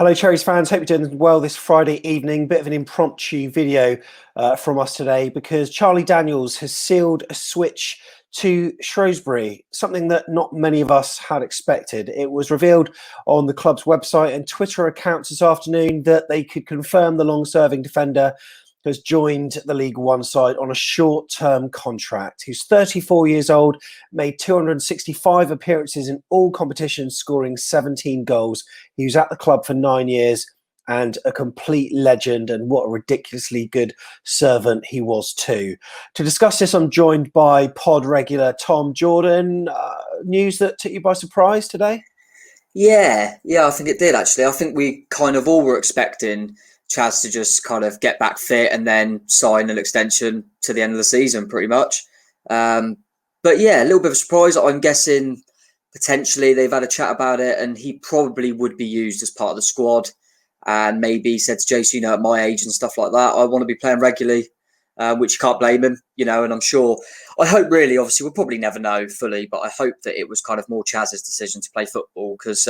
Hello, Cherries fans. Hope you're doing well this Friday evening. Bit of an impromptu video from us today because Charlie Daniels has sealed a switch to Shrewsbury, something that not many of us had expected. It was revealed on the club's website and Twitter accounts this afternoon that they could confirm the long-serving defender has joined the League One side on a short-term contract. He's 34 years old, made 265 appearances in all competitions, scoring 17 goals. He was at the club for 9 years and a complete legend, and what a ridiculously good servant he was too. To discuss this, I'm joined by pod regular Tom Jordan. News that took you by surprise today? Yeah, I think it did actually. I think we kind of all were expecting Chaz to just kind of get back fit and then sign an extension to the end of the season, pretty much. But yeah, a little bit of a surprise. I'm guessing potentially they've had a chat about it and he probably would be used as part of the squad. And maybe said to Jason, at my age and stuff like that, I want to be playing regularly, which you can't blame him, and I'm sure, I hope really, obviously we'll probably never know fully, but I hope that it was kind of more Chaz's decision to play football because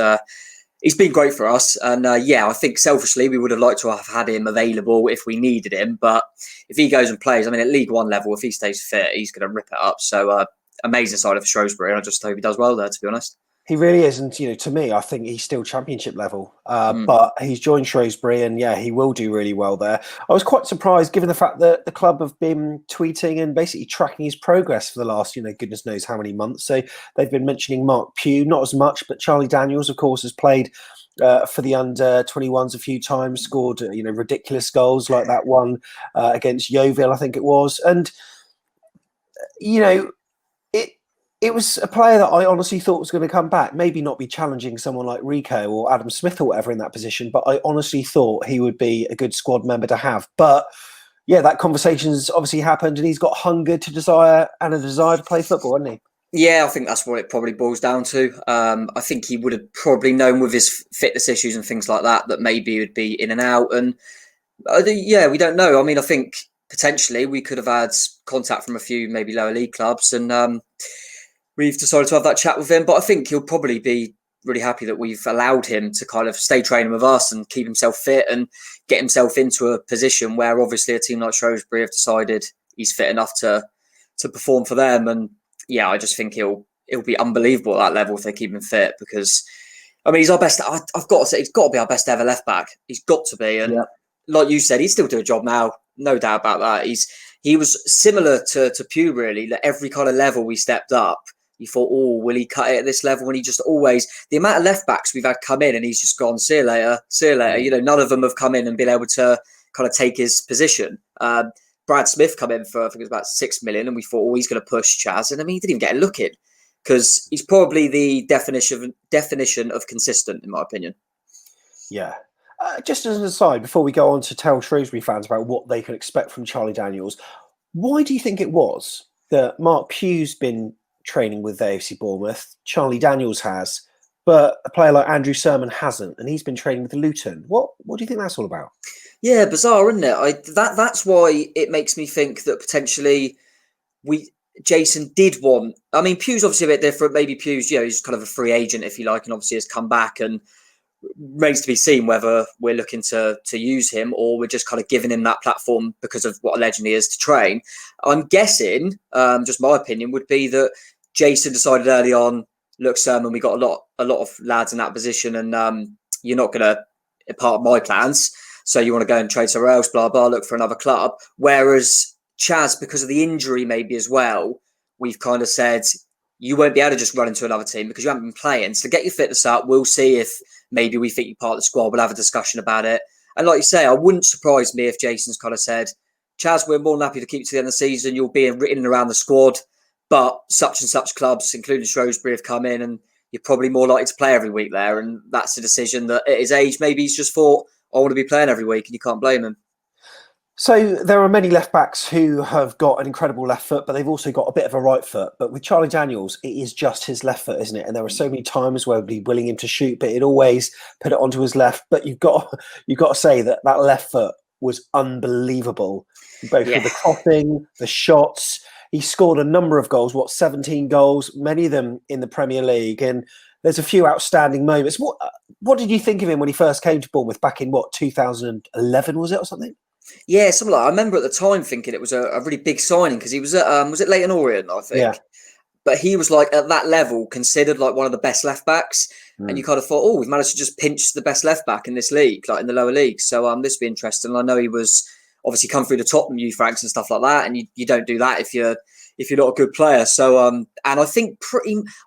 he's been great for us. And I think selfishly we would have liked to have had him available if we needed him. But if he goes and plays, at League One level, if he stays fit, he's going to rip it up. So amazing side of Shrewsbury. And I just hope he does well there, to be honest. He really is. And, to me, I think he's still championship level. But he's joined Shrewsbury and, he will do really well there. I was quite surprised given the fact that the club have been tweeting and basically tracking his progress for the last, goodness knows how many months. So they've been mentioning Mark Pugh, not as much, but Charlie Daniels, of course, has played for the under-21s a few times, scored, ridiculous goals like that one against Yeovil, I think it was. And, it was a player that I honestly thought was going to come back, maybe not be challenging someone like Rico or Adam Smith or whatever in that position, but I honestly thought he would be a good squad member to have. But that conversation's obviously happened and he's got hunger to desire and a desire to play football, hasn't he? Yeah, I think that's what it probably boils down to. I think he would have probably known with his fitness issues and things like that maybe he would be in and out. And we don't know. I think potentially we could have had contact from a few maybe lower league clubs and we've decided to have that chat with him, but I think he'll probably be really happy that we've allowed him to kind of stay training with us and keep himself fit and get himself into a position where obviously a team like Shrewsbury have decided he's fit enough to perform for them. And I just think he'll be unbelievable at that level if they keep him fit because, he's our best. I've got to say, he's got to be our best ever left back. He's got to be. And like you said, he's still doing a job now. No doubt about that. He was similar to Pugh, really. Like every kind of level we stepped up, you thought, will he cut it at this level? And he just always, the amount of left backs we've had come in and he's just gone, see you later. None of them have come in and been able to kind of take his position. Brad Smith come in for, I think it was about 6 million, and we thought, he's going to push Chaz. And he didn't even get a look in because he's probably the definition of consistent, in my opinion. Yeah. Just as an aside, before we go on to tell Shrewsbury fans about what they can expect from Charlie Daniels, why do you think it was that Mark Pugh's been training with AFC Bournemouth, Charlie Daniels has, but a player like Andrew Sermon hasn't, and he's been training with Luton? What do you think that's all about? Yeah, bizarre, isn't it? That's why it makes me think that potentially Jason did want. Pugh's obviously a bit different. Maybe Pugh's, he's kind of a free agent, if you like, and obviously has come back and remains to be seen whether we're looking to use him or we're just kind of giving him that platform because of what a legend he is to train. I'm guessing, just my opinion would be that Jason decided early on, look, Sermon, we got a lot of lads in that position and you're not going to be part of my plans. So you want to go and trade somewhere else, blah, blah, look for another club. Whereas Chaz, because of the injury maybe as well, we've kind of said, you won't be able to just run into another team because you haven't been playing. So get your fitness up. We'll see if maybe we think you're part of the squad. We'll have a discussion about it. And like you say, I wouldn't surprise me if Jason's kind of said, Chaz, we're more than happy to keep you to the end of the season. You'll be in and around the squad. But such and such clubs, including Shrewsbury, have come in and you're probably more likely to play every week there. And that's a decision that at his age, maybe he's just thought, I want to be playing every week, and you can't blame him. So there are many left backs who have got an incredible left foot, but they've also got a bit of a right foot. But with Charlie Daniels, it is just his left foot, isn't it? And there are so many times where we'd be willing him to shoot, but he'd always put it onto his left. But you've got to say that left foot was unbelievable, both with the crossing, the shots. He scored a number of goals, 17 goals, many of them in the Premier League. And there's a few outstanding moments. What did you think of him when he first came to Bournemouth back in 2011 was it or something? Yeah, something like I remember at the time thinking it was a really big signing because he was at was it Leyton Orient, I think. Yeah. But he was like at that level considered like one of the best left backs, and you kind of thought, oh, we've managed to just pinch the best left back in this league, like in the lower leagues. So this would be interesting. I know he was obviously come through the Tottenham youth ranks and stuff like that, and you don't do that if you're not a good player. So and I think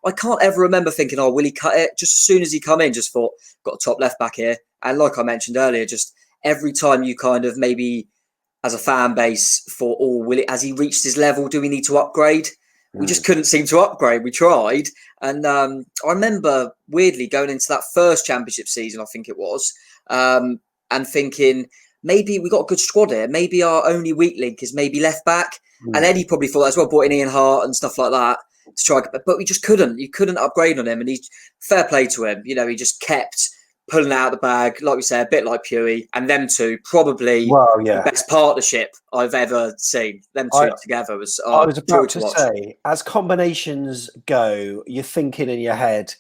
I can't ever remember thinking, oh, will he cut it? Just as soon as he come in, just thought got a top left back here, and like I mentioned earlier, just every time you kind of maybe as a fan base thought, oh, has he reached his level? Do we need to upgrade? We just couldn't seem to upgrade. We tried. And I remember weirdly going into that first championship season, I think it was, and thinking, maybe we got a good squad here. Maybe our only weak link is maybe left back. And Eddie probably thought that as well, brought in Ian Hart and stuff like that to try. But we just couldn't. You couldn't upgrade on him. And fair play to him. You know, he just kept pulling out the bag, like we say, a bit like Pewey, and them two probably the best partnership I've ever seen. Them two together was. I was about to say, as combinations go, you're thinking in your head,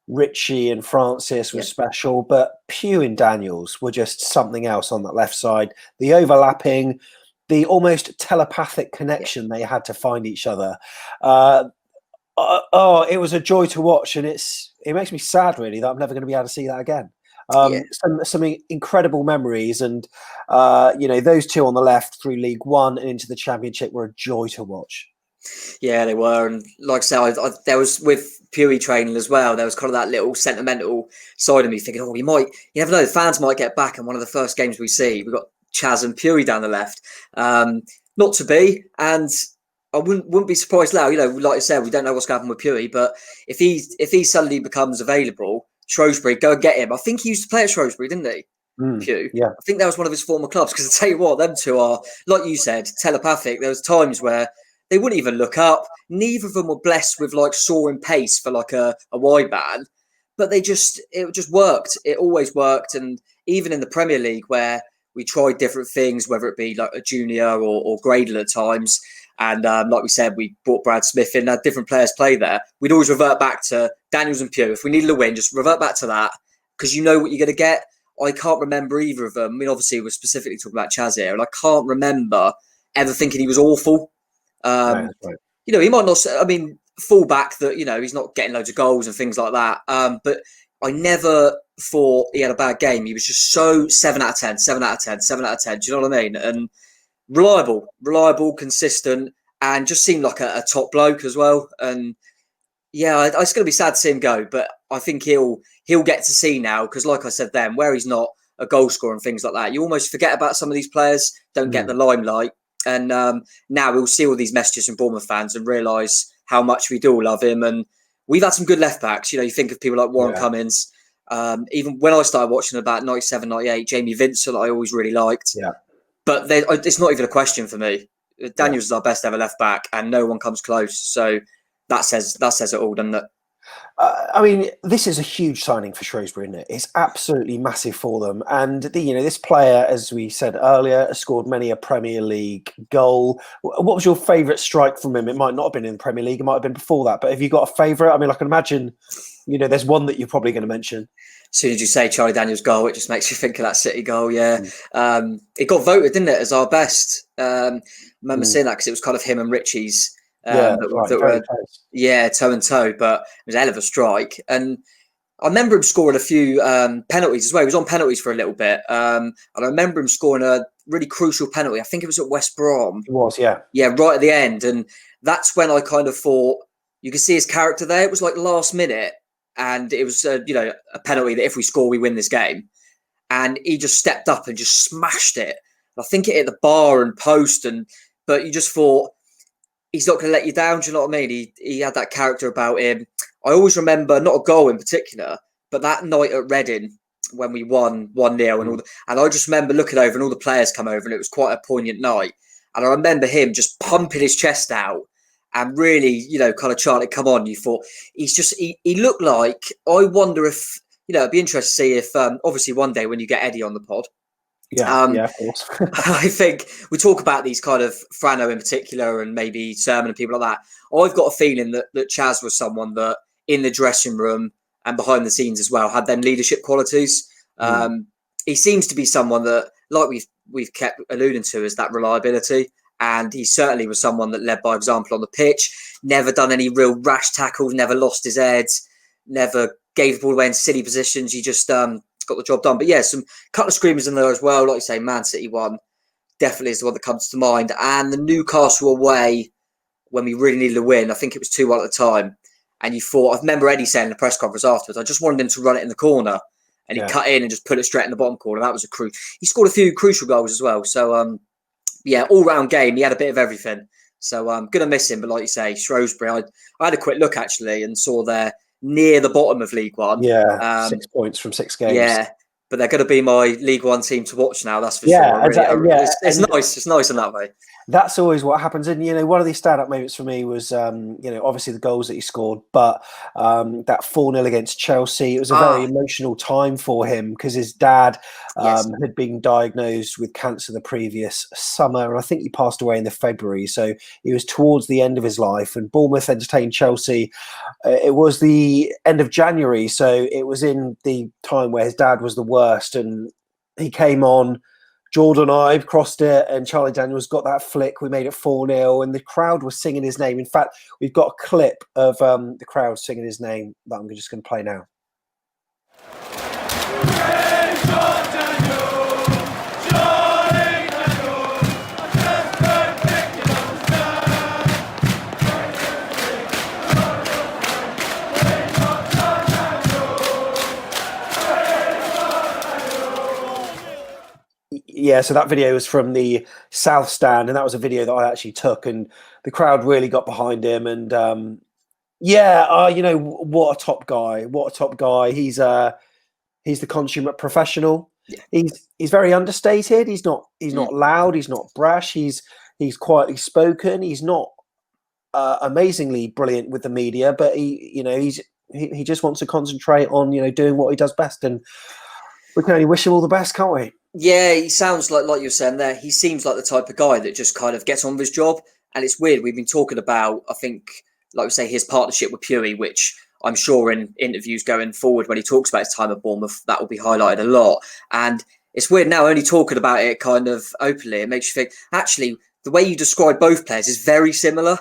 Richie and Francis were special, but Pew and Daniels were just something else on that left side. The overlapping, the almost telepathic connection they had to find each other. It was a joy to watch, and it makes me sad really that I'm never going to be able to see that again. Some incredible memories, and those two on the left through League One and into the Championship were a joy to watch. Yeah, they were, and like I said, there was with Pewey training as well. There was kind of that little sentimental side of me thinking, oh, you never know, the fans might get back, and one of the first games we see, we've got Chaz and Pewey down the left. Not to be, and I wouldn't be surprised now. You know, like I said, we don't know what's going to happen with Pewey, but if he suddenly becomes available, Shrewsbury, go and get him. I think he used to play at Shrewsbury, didn't he? Pew. Yeah. I think that was one of his former clubs. Because I tell you what, them two are, like you said, telepathic. There was times where they wouldn't even look up. Neither of them were blessed with like soaring pace for like a wide man, but it just worked. It always worked. And even in the Premier League where we tried different things, whether it be like a junior or Gradle at times, and like we said, we brought Brad Smith in, had different players play there. We'd always revert back to Daniels and Pew. If we needed a win, just revert back to that because you know what you're going to get. I can't remember either of them. I mean, obviously, we're specifically talking about Chaz here, and I can't remember ever thinking he was awful. Right. You know, he might not, I mean, full back that, you know, he's not getting loads of goals and things like that. But I never thought he had a bad game. He was just so 7 out of 10, 7 out of 10, 7 out of 10. Do you know what I mean? And reliable, consistent, and just seemed like a top bloke as well. And yeah, it's going to be sad to see him go, but I think he'll get to see now because, like I said then, where he's not a goal scorer and things like that, you almost forget about some of these players, don't get the limelight. And now we'll see all these messages from Bournemouth fans and realise how much we do love him. And we've had some good left backs. You know, you think of people like Warren Cummins. Even when I started watching about 97, 98, Jamie Vincent, I always really liked. Yeah. But it's not even a question for me. Daniels is our best ever left back, and no one comes close. So that says it all, doesn't it? I mean, this is a huge signing for Shrewsbury, isn't it? It's absolutely massive for them. And this player, as we said earlier, has scored many a Premier League goal. What was your favourite strike from him? It might not have been in the Premier League; it might have been before that. But have you got a favourite? I mean, I can imagine, there's one that you're probably going to mention. As soon as you say Charlie Daniels' goal, it just makes you think of that City goal. Yeah, it got voted, didn't it, as our best? I remember seeing that because it was kind of him and Richie's. Toe and toe, but it was a hell of a strike. And I remember him scoring a few penalties as well. He was on penalties for a little bit. And I remember him scoring a really crucial penalty. I think it was at West Brom. It was, yeah. Yeah, right at the end. And that's when I kind of thought, you could see his character there. It was like last minute. And it was, a penalty that if we score, we win this game. And he just stepped up and just smashed it. I think it hit the bar and post. But you just thought, he's not going to let you down. Do you know what I mean? He had that character about him. I always remember, not a goal in particular, but that night at Reading when we won 1-0 and I just remember looking over and all the players come over and it was quite a poignant night. And I remember him just pumping his chest out and really, kind of chanting, come on. You thought he looked like, I wonder if, it'd be interesting to see if, obviously one day when you get Eddie on the pod, of course. I think we talk about these kind of Frano in particular and maybe Sermon and people like that. I've got a feeling that Chaz was someone that in the dressing room and behind the scenes as well, had them leadership qualities. He seems to be someone that, like we've kept alluding to, is that reliability. And he certainly was someone that led by example on the pitch, never done any real rash tackles, never lost his head, never gave the ball away in silly positions. He just got the job done. But yeah, some couple of screamers in there as well. Like you say, Man City one definitely is the one that comes to mind. And the Newcastle away, when we really needed a win, I think it was 2-1 at the time. And you thought, I remember Eddie saying in the press conference afterwards, I just wanted him to run it in the corner. And he cut in and just put it straight in the bottom corner. That was he scored a few crucial goals as well. So, yeah, all-round game. He had a bit of everything. So I'm going to miss him. But like you say, Shrewsbury, I had a quick look, actually, and saw they're near the bottom of League One. Yeah, 6 points from 6 games. Yeah, but they're going to be my League One team to watch now, that's for sure. Exactly, it's nice. It's nice in that way. That's always what happens. And, one of these stand-up moments for me was, obviously the goals that he scored, but that 4-0 against Chelsea, it was a very emotional time for him because his dad had been diagnosed with cancer the previous summer. And I think he passed away in the February. So he was towards the end of his life, and Bournemouth entertained Chelsea. It was the end of January. So it was in the time where his dad was the worst, and he came on. Jordan Ibe crossed it, and Charlie Daniels got that flick. We made it 4-0, and the crowd was singing his name. In fact, we've got a clip of the crowd singing his name that I'm just going to play now. Yeah, so that video was from the South Stand, and that was a video that I actually took, and the crowd really got behind him. And what a top guy! What a top guy! He's the consummate professional. Yeah. He's very understated. He's not loud. He's not brash. He's quietly spoken. He's not amazingly brilliant with the media, but he just wants to concentrate on doing what he does best, and we can only wish him all the best, can't we? Yeah, he sounds like you were saying there. He seems like the type of guy that just kind of gets on with his job. And it's weird. We've been talking about, I think, like we say, his partnership with Pewey, which I'm sure in interviews going forward when he talks about his time at Bournemouth, that will be highlighted a lot. And it's weird now only talking about it kind of openly. It makes you think, actually, the way you describe both players is very similar.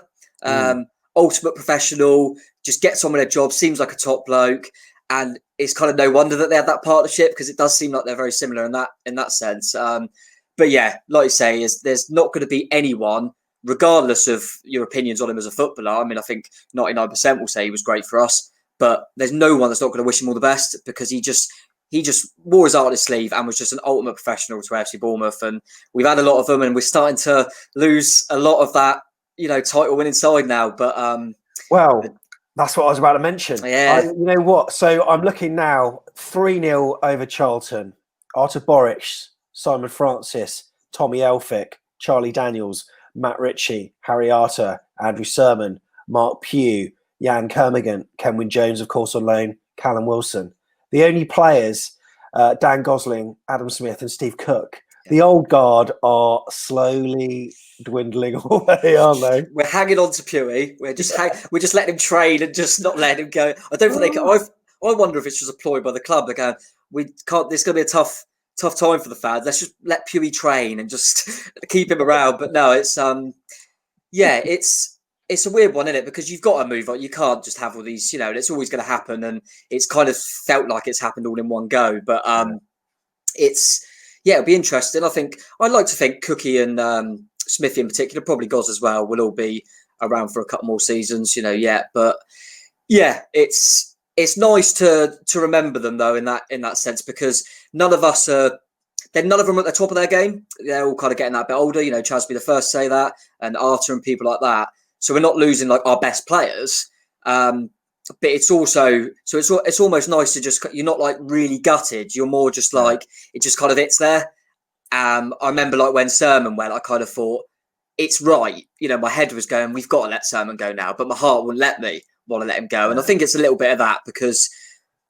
Ultimate professional, just gets on with their job, seems like a top bloke. And it's kind of no wonder that they had that partnership, because it does seem like they're very similar in that sense. But yeah, like you say, there's not going to be anyone, regardless of your opinions on him as a footballer. I mean, I think 99% will say he was great for us, but there's no one that's not going to wish him all the best, because he just wore his heart on his sleeve and was just an ultimate professional to AFC Bournemouth. And we've had a lot of them, and we're starting to lose a lot of that, title winning side now. But that's what I was about to mention. Yeah. You know what? So I'm looking now, 3-0 over Charlton. Artur Boruc, Simon Francis, Tommy Elphick, Charlie Daniels, Matt Ritchie, Harry Arter, Andrew Sermon, Mark Pugh, Jan Kermigan, Kenwyn Jones, of course, on loan, Callum Wilson. The only players, Dan Gosling, Adam Smith and Steve Cook. The old guard are slowly dwindling away, aren't they? We're hanging on to Pewey. We're just letting him train and just not letting him go. I don't think they can. I wonder if it's just a ploy by the club. They're going, we can't. There's going to be a tough time for the fans. Let's just let Pewey train and just keep him around. But no, it's it's a weird one, isn't it? Because you've got to move on. You can't just have all these. It's always going to happen, and it's kind of felt like it's happened all in one go. But it'll be interesting. I'd like to think Cookie and Smithy in particular, probably Goz as well, will all be around for a couple more seasons, But yeah, it's nice to remember them though in that sense, because none of them at the top of their game. They're all kind of getting that bit older. Chaz will be the first to say that, and Arter and people like that. So we're not losing like our best players. But it's also it's almost nice to just, you're not like really gutted. You're more just like, it just kind of it's there. I remember like when Sermon went, I kind of thought it's right. My head was going, we've got to let Sermon go now, but my heart wouldn't let me want to let him go. And I think it's a little bit of that, because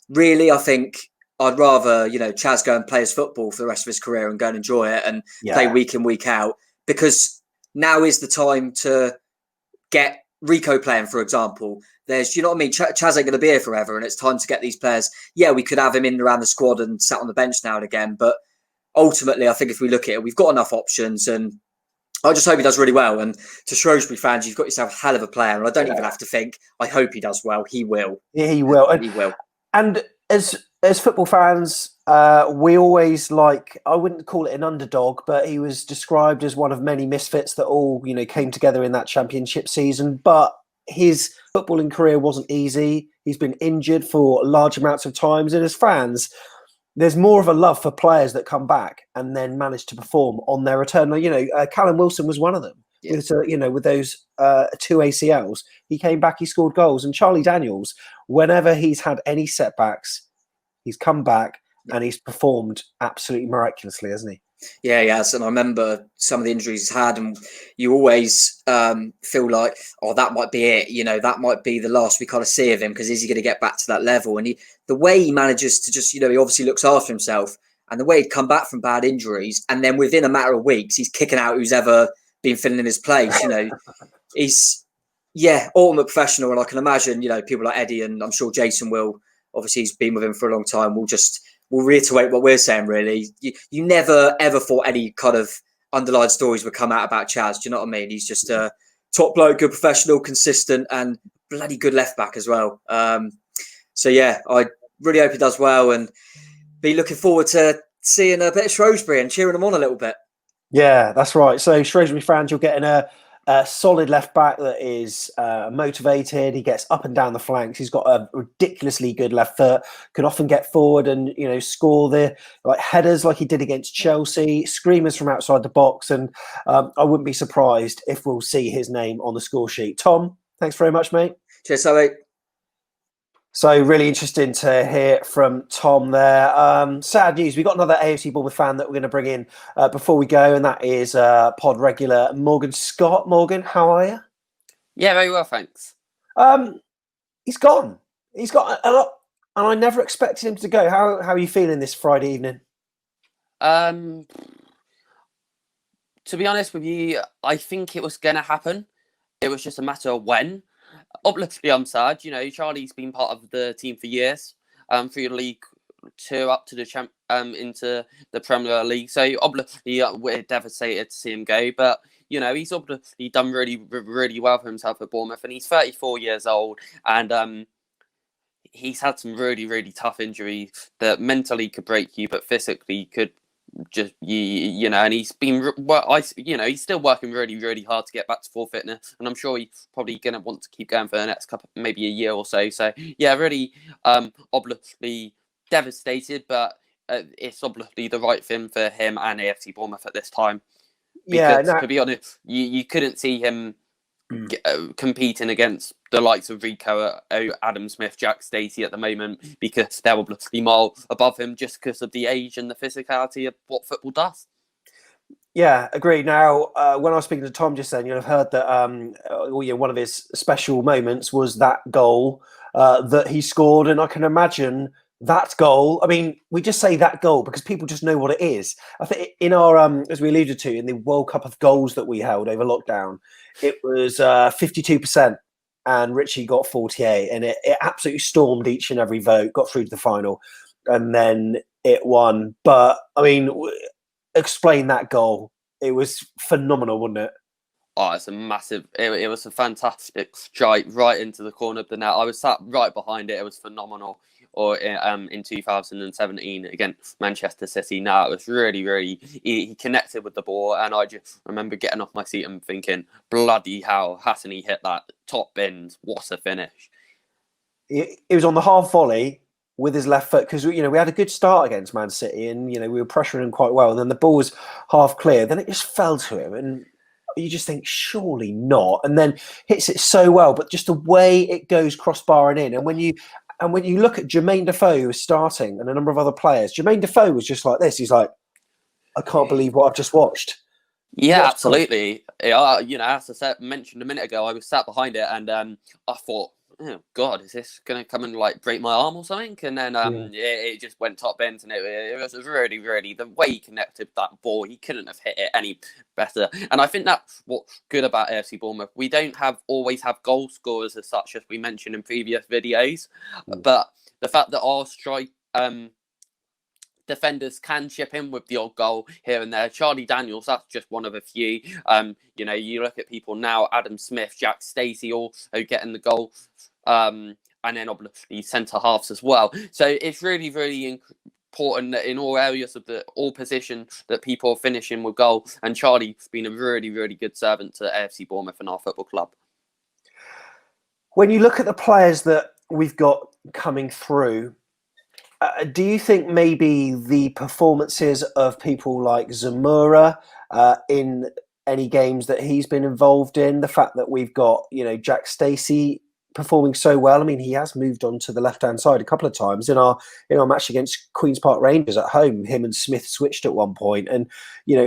really I think I'd rather Chaz go and play his football for the rest of his career and go and enjoy it and play week in, week out, because now is the time to get Rico playing, for example, there's, you know what I mean? Chaz ain't going to be here forever, and it's time to get these players. Yeah, we could have him in and around the squad and sat on the bench now and again, but ultimately, I think if we look at it, we've got enough options, and I just hope he does really well. And to Shrewsbury fans, you've got yourself a hell of a player, and I don't even have to think. I hope he does well. He will. Yeah, he will. He will. And as football fans, we always I wouldn't call it an underdog, but he was described as one of many misfits that all, came together in that championship season. But his footballing career wasn't easy. He's been injured for large amounts of times. And as fans, there's more of a love for players that come back and then manage to perform on their return. Callum Wilson was one of them. Yeah. With those 2 ACLs, he came back, he scored goals. And Charlie Daniels, whenever he's had any setbacks, he's come back and he's performed absolutely miraculously, hasn't he? Yeah, he has. And I remember some of the injuries he's had, and you always feel like, that might be it. That might be the last we kind of see of him, because is he going to get back to that level? And the way he manages to just, he obviously looks after himself, and the way he'd come back from bad injuries, and then within a matter of weeks, he's kicking out who's ever been filling in his place. He's ultimate professional, and I can imagine people like Eddie, and I'm sure Jason will. Obviously, he's been with him for a long time. We'll reiterate what we're saying. Really, you never ever thought any kind of underlined stories would come out about Chaz. Do you know what I mean? He's just a top bloke, good professional, consistent, and bloody good left back as well. So yeah, I really hope he does well, and be looking forward to seeing a bit of Shrewsbury and cheering them on a little bit. Yeah, that's right. So Shrewsbury fans, you're getting a solid left back that is motivated. He gets up and down the flanks. He's got a ridiculously good left foot. Can often get forward and score the headers like he did against Chelsea. Screamers from outside the box, and I wouldn't be surprised if we'll see his name on the score sheet. Tom, thanks very much, mate. Cheers, Sally. So really interesting to hear from Tom there. Sad news. We've got another AFC Bournemouth fan that we're going to bring in before we go, and that is pod regular Morgan Scott. Morgan, how are you? Yeah, very well, thanks. He's gone. He's got a lot, and I never expected him to go. How are you feeling this Friday evening? To be honest with you, I think it was going to happen. It was just a matter of when. Obviously, I'm sad. Charlie's been part of the team for years, through League Two up to the into the Premier League. So obviously, we're devastated to see him go. But he's obviously done really, really well for himself at Bournemouth, and he's 34 years old, and he's had some really, really tough injuries that mentally could break you, but physically could just and he's been he's still working really, really hard to get back to full fitness, and I'm sure he's probably going to want to keep going for the next couple, maybe a year or so. So yeah, really obviously devastated, but it's obviously the right thing for him and AFC Bournemouth at this time, because to be honest, you couldn't see him competing against the likes of Rico, Adam Smith, Jack Stacey at the moment, because they're obviously miles above him just because of the age and the physicality of what football does. Yeah, agreed. Now, when I was speaking to Tom just then, you'll have heard that one of his special moments was that goal that he scored, and I can imagine that goal. I mean, we just say that goal because people just know what it is. I think in our, as we alluded to, in the World Cup of goals that we held over lockdown, it was 52%, and Richie got 48, and it absolutely stormed each and every vote, got through to the final, and then it won. But I mean, explain that goal. It was phenomenal, wasn't it? Oh, it's a massive. It was a fantastic strike right into the corner of the net. I was sat right behind it. It was phenomenal. Or in 2017 against Manchester City. Now it was really, really. He connected with the ball, and I just remember getting off my seat and thinking, "Bloody hell, hasn't he hit that top bins? What a finish!" It was on the half volley with his left foot, because we had a good start against Man City, and we were pressuring him quite well, and then the ball was half clear. Then it just fell to him, and you just think, surely not, and then hits it so well, but just the way it goes crossbar and in, and when you look at Jermaine Defoe, who was starting, and a number of other players, Jermaine Defoe was just like this. He's like, I can't believe what I've just watched. Yeah, absolutely. As I mentioned a minute ago, I was sat behind it, and I thought, oh God, is this going to come and like break my arm or something? And then it just went top bins, and it was really, really, the way he connected that ball, he couldn't have hit it any better. And I think that's what's good about AFC Bournemouth. We don't always have goal scorers as such, as we mentioned in previous videos, but the fact that our defenders can chip in with the odd goal here and there. Charlie Daniels, that's just one of a few. You look at people now, Adam Smith, Jack Stacey, also getting the goal. And then obviously centre halves as well. So it's really, really important that in all areas of all positions that people are finishing with goal. And Charlie's been a really, really good servant to AFC Bournemouth and our football club. When you look at the players that we've got coming through, do you think maybe the performances of people like Zamora in any games that he's been involved in, the fact that we've got, Jack Stacey performing so well? I mean, he has moved on to the left-hand side a couple of times in our match against Queen's Park Rangers at home. Him and Smith switched at one point, and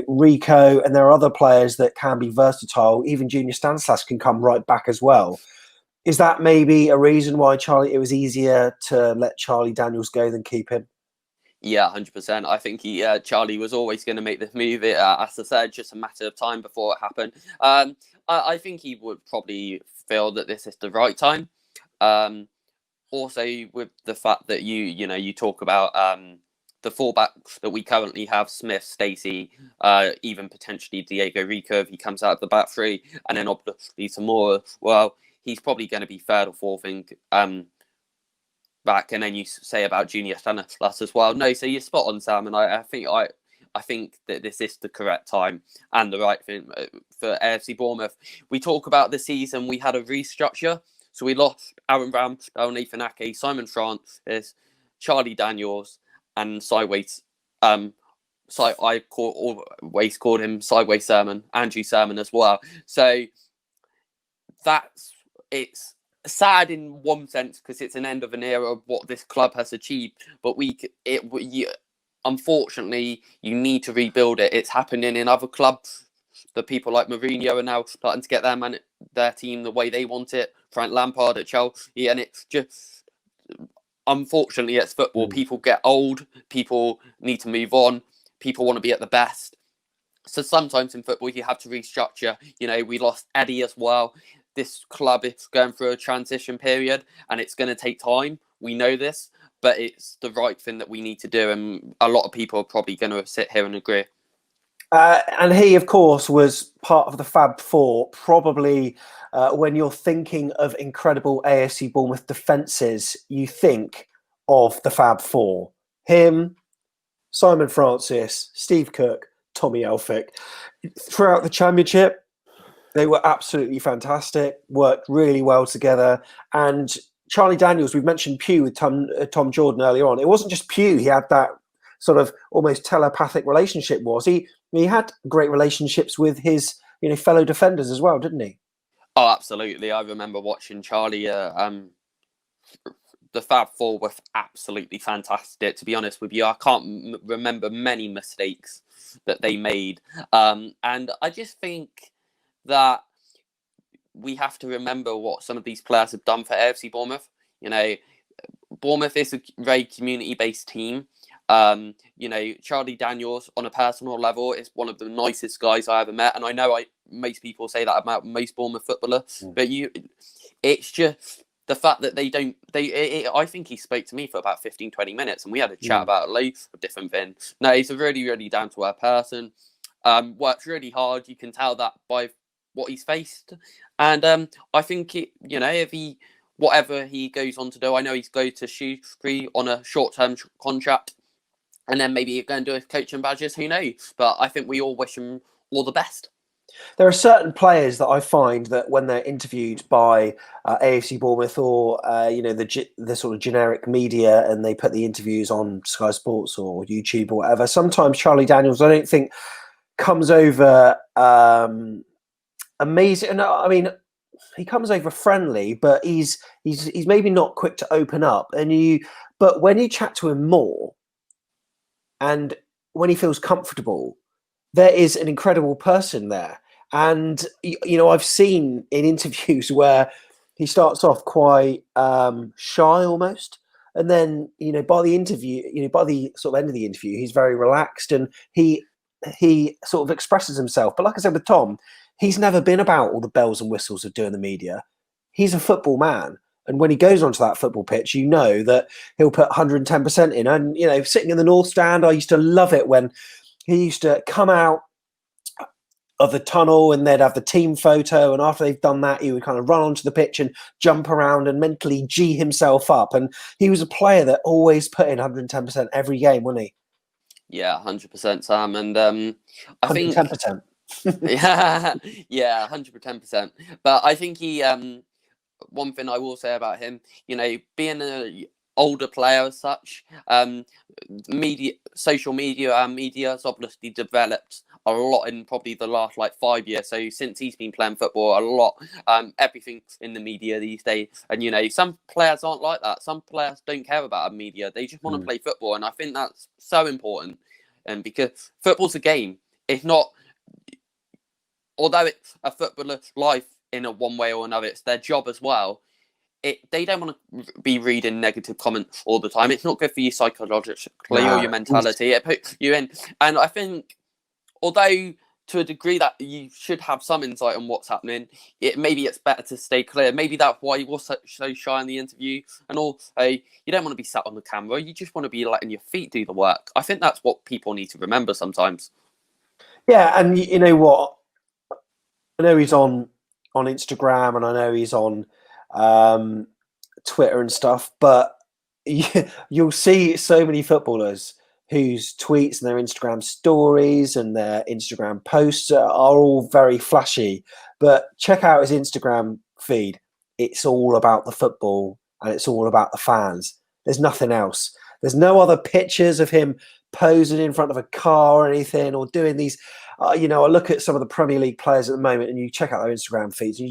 Rico, and there are other players that can be versatile. Even Junior Stanislas can come right back as well. Is that maybe a reason why it was easier to let Charlie Daniels go than keep him? Yeah, 100%. I think Charlie was always going to make this move. As I said, just a matter of time before it happened. I think he would probably feel that this is the right time. Also, with the fact that you talk about the fullbacks that we currently have, Smith, Stacey, even potentially Diego Rico if he comes out of the back three, and then obviously some more. Well, he's probably going to be third or fourth in back, and then you say about Junior Stanislas as well. No, so you're spot on, Sam, and I think that this is the correct time and the right thing for AFC Bournemouth. We talk about the season, we had a restructure, so we lost Aaron Ramsdale, Nathan Ake, Simon Francis, Charlie Daniels, and Sideways. I always called him Sideways Sermon, Andrew Sermon as well. So it's sad in one sense because it's an end of an era of what this club has achieved, but unfortunately you need to rebuild it. It's happening in other clubs. The people like Mourinho are now starting to get their team the way they want it. Frank Lampard at Chelsea, and it's just, unfortunately, it's football. People get old. People need to move on. People want to be at the best. So sometimes in football you have to restructure. We lost Eddie as well. This club is going through a transition period, and it's going to take time. We know this, but it's the right thing that we need to do, and a lot of people are probably going to sit here and agree. And he, of course, was part of the Fab Four. Probably when you're thinking of incredible AFC Bournemouth defences, you think of the Fab Four. Him, Simon Francis, Steve Cook, Tommy Elphick. Throughout the Championship, they were absolutely fantastic, worked really well together. And Charlie Daniels, we've mentioned Pugh with Tom Jordan earlier on. It wasn't just Pugh. He had that sort of almost telepathic relationship. He had great relationships with his fellow defenders as well, didn't he? Oh, absolutely. I remember watching Charlie. The Fab Four were absolutely fantastic. To be honest with you, I can't remember many mistakes that they made. And I just think that we have to remember what some of these players have done for AFC Bournemouth. Bournemouth is a very community-based team. Charlie Daniels, on a personal level, is one of the nicest guys I ever met. And I know most people say that about most Bournemouth footballers, but it's just the fact that I think he spoke to me for about 15, 20 minutes, and we had a chat about loads of different things. No, he's a really, really down-to-earth person. Works really hard. You can tell that by what he's faced. And I think whatever he goes on to do, I know he's going to Shrewsbury on a short-term contract, and then maybe go and do his coaching badges, who knows? But I think we all wish him all the best. There are certain players that I find that when they're interviewed by AFC Bournemouth or the sort of generic media, and they put the interviews on Sky Sports or YouTube or whatever, sometimes Charlie Daniels, I don't think, comes over amazing. No, I mean, he comes over friendly, but he's maybe not quick to open up. But when you chat to him more, and when he feels comfortable, there is an incredible person there. And I've seen in interviews where he starts off quite shy almost. And then, by the interview, by the sort of end of the interview, he's very relaxed and he sort of expresses himself. But like I said with Tom, he's never been about all the bells and whistles of doing the media. He's a football man. And when he goes onto that football pitch, that he'll put 110% in. And, sitting in the North Stand, I used to love it when he used to come out of the tunnel and they'd have the team photo, and after they've done that he would kind of run onto the pitch and jump around and mentally G himself up. And he was a player that always put in 110% every game, wasn't he? Yeah, 100%, Sam. And I think 110%. yeah, 110%. But I think he one thing I will say about him, being an older player as such, social media and media has obviously developed a lot in probably the last 5 years. So since he's been playing football a lot, everything's in the media these days. And some players aren't like that. Some players don't care about media. They just want to play football, and I think that's so important. And because football's a game, it's not. Although it's a footballer's life in a one way or another, it's their job as well. They don't want to be reading negative comments all the time. It's not good for you psychologically or your mentality. It puts you in. And I think, although to a degree that you should have some insight on what's happening, maybe it's better to stay clear. Maybe that's why he was so shy in the interview. And also, you don't want to be sat on the camera. You just want to be letting your feet do the work. I think that's what people need to remember sometimes. Yeah, and you know what? I know he's on Instagram and I know he's on Twitter and stuff, but you'll see so many footballers whose tweets and their Instagram stories and their Instagram posts are all very flashy. But check out his Instagram feed. It's all about the football and it's all about the fans. There's nothing else. There's no other pictures of him posing in front of a car or anything, or doing these. I look at some of the Premier League players at the moment, and you check out their Instagram feeds, and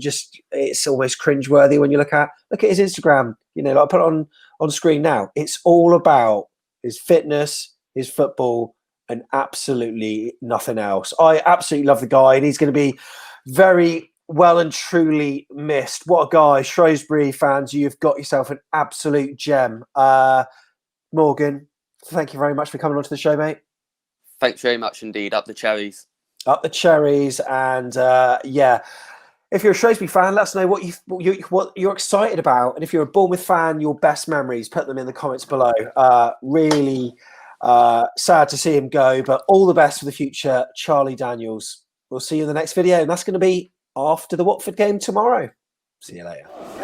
it's almost cringeworthy when you look at his Instagram. I put it on screen now. It's all about his fitness, his football, and absolutely nothing else. I absolutely love the guy, and he's going to be very well and truly missed. What a guy. Shrewsbury fans, you've got yourself an absolute gem. Morgan, thank you very much for coming onto the show, mate. Thanks very much indeed. Up the Cherries. Up the Cherries. And if you're a Shrewsbury fan, let us know what you're excited about. And if you're a Bournemouth fan, your best memories, put them in the comments below. Really sad to see him go, but all the best for the future, Charlie Daniels. We'll see you in the next video, and that's going to be after the Watford game tomorrow. See you later.